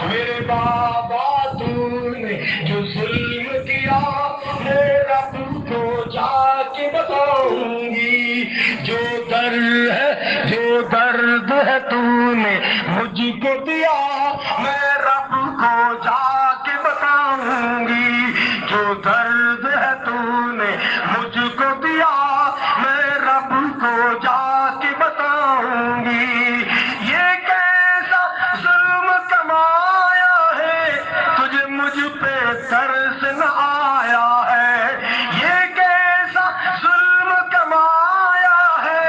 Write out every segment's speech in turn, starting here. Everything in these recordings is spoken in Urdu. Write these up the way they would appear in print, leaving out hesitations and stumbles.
میرے بابا تو نے جو ظلم کیا میں رب کو جا کے بتاؤں گی، جو درد ہے تو نے مجھ کو دیا میں رب کو جا کے بتاؤں گی، جو درد ہے تو نے مجھ کو دیا میں رب کو جا کے بتاؤں گی۔ یہ کیسا ظلم کمایا ہے تجھے مجھ پہ ترس نہ آیا ہے، یہ کیسا ظلم کمایا ہے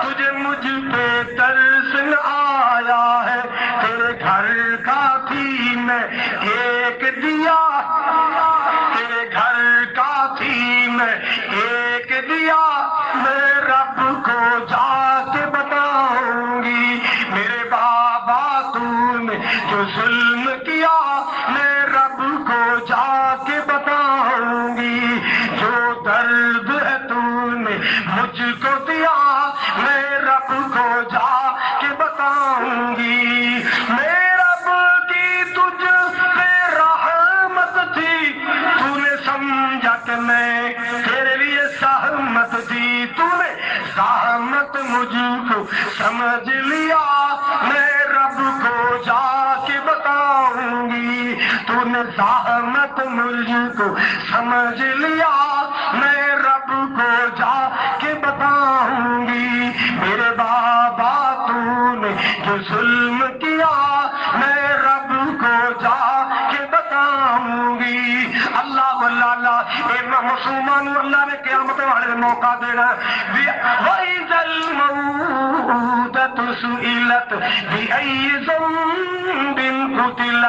تجھے مجھ پہ ترس نہ آیا ہے، تیرے گھر کا تھی میں ایک دیا، تیرے گھر کا تھی میں ایک دیا میں رب کو جا کے بتاؤں گی، میرے بابا تو نے جو ظلم کیا میں رب کو جا کے بتاؤں گی، جو درد ہے تو نے مجھ کو دیا میں رب کو جا کے بتاؤں گی، میں رب کی تجھ پہ رحمت تھی تو نے سمجھا کہ میں تیرے لیے زحمت دی، تو نے زحمت مجھ کو سمجھ لیا میں رب کو جا کے بتاؤں گی، تو نے زحمت مجھ کو سمجھ لیا میں رب کو جا کے بتاؤں گی، میرے بابا تو نے جو ظلم کیا میں رب کو جا کے بتاؤں گی۔ اللہ اللہ مسلمان اللہ نے قیامت والے موقع دینا وَإِذَا الْمَوْءُودَةُ سُئِلَتْ بِأَيِّ ذَنبٍ قُتِلَتْ